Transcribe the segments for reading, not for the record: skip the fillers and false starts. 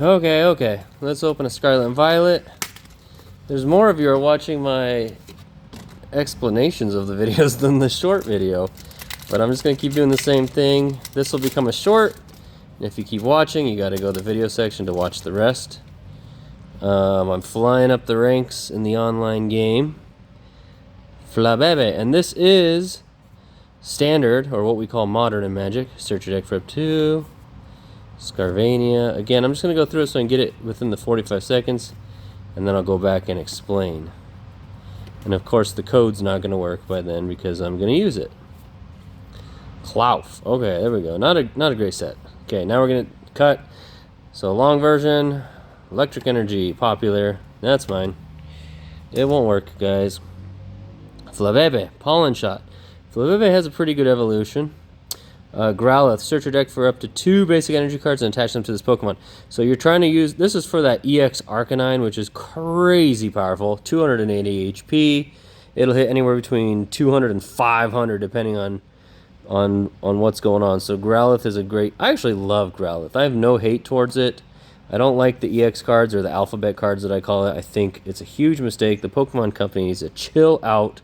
Okay. Let's open a Scarlet and Violet. There's more of you are watching my explanations of the videos than the short video. But I'm just going to keep doing the same thing. This will become a short. And if you keep watching, you got to go to the video section to watch the rest. I'm flying up the ranks in the online game. Flabebe. And this is standard, or what we call modern in Magic. Search your deck for up to Scarvania. Again, I'm just going to go through it so I can get it within the 45 seconds. And then I'll go back and explain. And of course, the code's not going to work by then because I'm going to use it. Klauf. Okay, there we go. Not a great set. Okay, now we're going to cut. So long version, electric energy, popular. That's mine. It won't work, guys. Flabebe, pollen shot. Flabebe has a pretty good evolution. Growlithe, search your deck for up to 2 basic energy cards and attach them to this Pokemon. So you're trying to use, this is for that EX Arcanine, which is crazy powerful, 280 HP. It'll hit anywhere between 200 and 500 depending on what's going on. So Growlithe is a great, I actually love Growlithe. I have no hate towards it. I don't like the EX cards or the alphabet cards that I call it. I think it's a huge mistake. The Pokemon Company needs to chill out.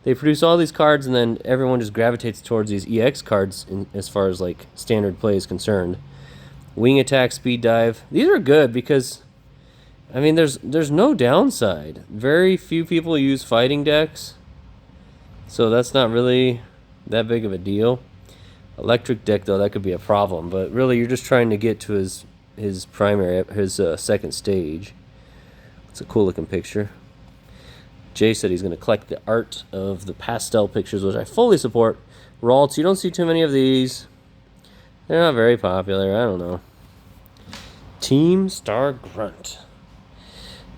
They produce all these cards, and then everyone just gravitates towards these EX cards as far as like standard play is concerned. Wing attack, speed dive. These are good because, I mean, there's no downside. Very few people use fighting decks, so that's not really that big of a deal. Electric deck though, that could be a problem. But really, you're just trying to get to his primary, his second stage. It's a cool looking picture. Jay said he's going to collect the art of the pastel pictures, which I fully support. Ralts, you don't see too many of these. They're not very popular. I don't know. Team Star Grunt.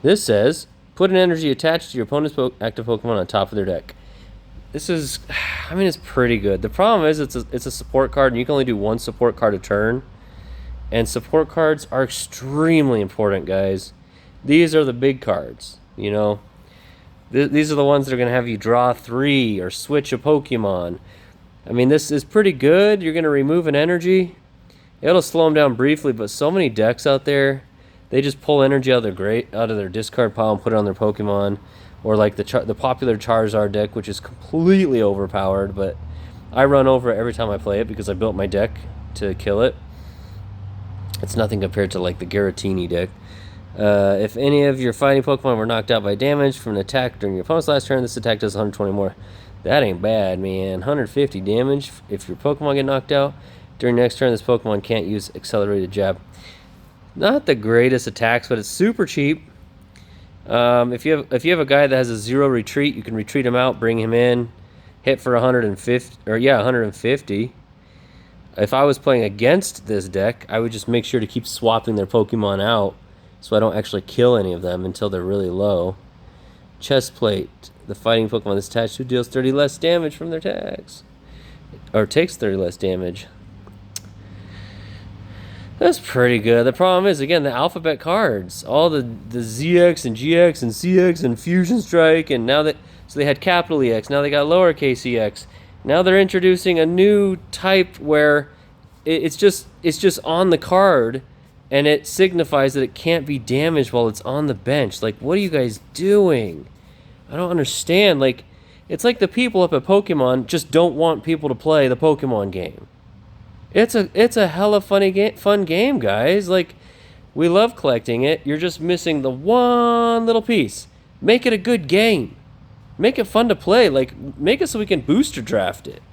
This says, put an energy attached to your opponent's active Pokemon on top of their deck. This is, I mean, it's pretty good. The problem is it's a support card, and you can only do 1 support card a turn. And support cards are extremely important, guys. These are the big cards, you know. These are the ones that are going to have you draw 3 or switch a Pokemon. I mean, this is pretty good. You're going to remove an energy. It'll slow them down briefly, but so many decks out there, they just pull energy out of their discard pile and put it on their Pokemon. Or like the popular Charizard deck, which is completely overpowered, but I run over it every time I play it because I built my deck to kill it. It's nothing compared to like the Garatini deck. If any of your fighting Pokemon were knocked out by damage from an attack during your opponent's last turn, this attack does 120 more. That ain't bad, man. 150 damage if your Pokemon get knocked out. During next turn, this Pokemon can't use accelerated jab. Not the greatest attacks, but it's super cheap. If you have a guy that has a 0 retreat, you can retreat him out, bring him in, hit for 150. If I was playing against this deck, I would just make sure to keep swapping their Pokemon out, so I don't actually kill any of them until they're really low. Chest plate. The fighting Pokemon that's attached to deals 30 less damage from their attacks. Or takes 30 less damage. That's pretty good. The problem is, again, the alphabet cards. All the ZX and GX and CX and Fusion Strike. And now that, so they had capital EX. Now they got lowercase EX. Now they're introducing a new type where it's just on the card. And it signifies that it can't be damaged while it's on the bench. Like, what are you guys doing? I don't understand. Like, it's like the people up at Pokemon just don't want people to play the Pokemon game. It's a hella fun game, guys. Like, we love collecting it. You're just missing the one little piece. Make it a good game. Make it fun to play. Like, make it so we can booster draft it.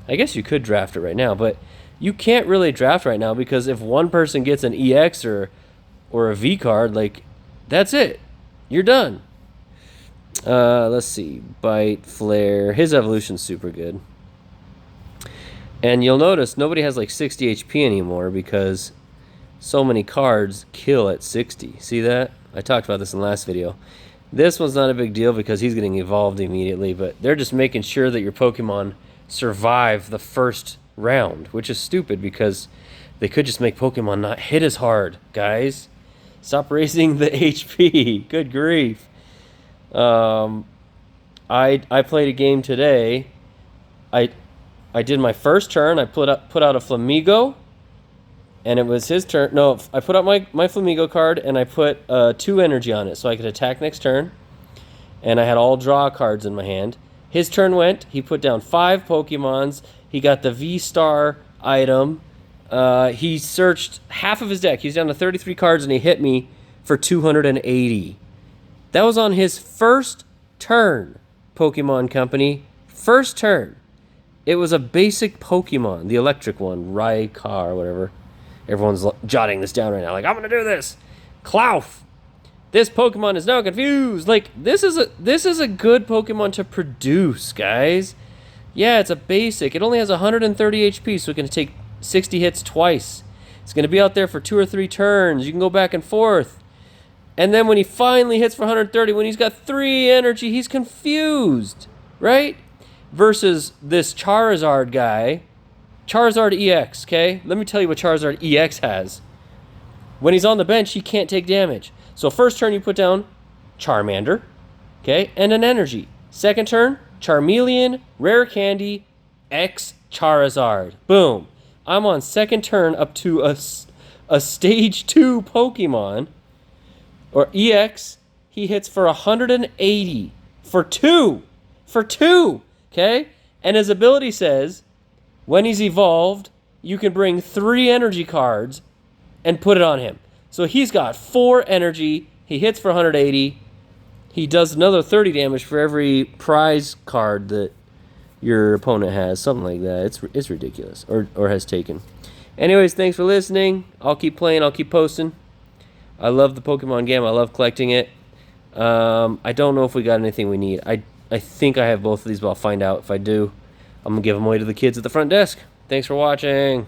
I guess you could draft it right now, but you can't really draft right now because if one person gets an EX or a V card, like, that's it. You're done. Let's see. Bite, Flare. His evolution's super good. And you'll notice nobody has like 60 HP anymore because so many cards kill at 60. See that? I talked about this in the last video. This one's not a big deal because he's getting evolved immediately, but they're just making sure that your Pokemon survive the first round, which is stupid because they could just make Pokemon not hit as hard, guys. Stop raising the HP. Good grief. I played a game today. I did my first turn. I put out a Flamigo, And it was his turn. No, I put out my Flamigo card, and I put 2 energy on it, so I could attack next turn. And I had all draw cards in my hand. His turn went. He put down 5 Pokemons. He got the V-Star item. He searched half of his deck. He's down to 33 cards, and he hit me for 280. That was on his first turn, Pokemon Company. First turn. It was a basic Pokemon, the electric one, Raikou or whatever. Everyone's jotting this down right now. Like, I'm going to do this. Klawf. This Pokemon is now confused. Like, this is a good Pokemon to produce, guys. Yeah, it's a basic. It only has 130 HP, so it can take 60 hits twice. It's going to be out there for 2 or 3 turns. You can go back and forth. And then when he finally hits for 130, when he's got 3 energy, he's confused, right? Versus this Charizard guy. Charizard EX, okay? Let me tell you what Charizard EX has. When he's on the bench, he can't take damage. So first turn, you put down Charmander, okay, and an energy. Second turn, Charmeleon, Rare Candy, X Charizard. Boom. I'm on second turn up to a stage 2 Pokemon, or EX. He hits for 180 for 2. For 2, okay? And his ability says, when he's evolved, you can bring 3 energy cards and put it on him. So he's got 4 energy. He hits for 180. He does another 30 damage for every prize card that your opponent has. Something like that. It's ridiculous. Or has taken. Anyways, thanks for listening. I'll keep playing. I'll keep posting. I love the Pokemon game. I love collecting it. I don't know if we got anything we need. I think I have both of these, but I'll find out if I do. I'm going to give them away to the kids at the front desk. Thanks for watching.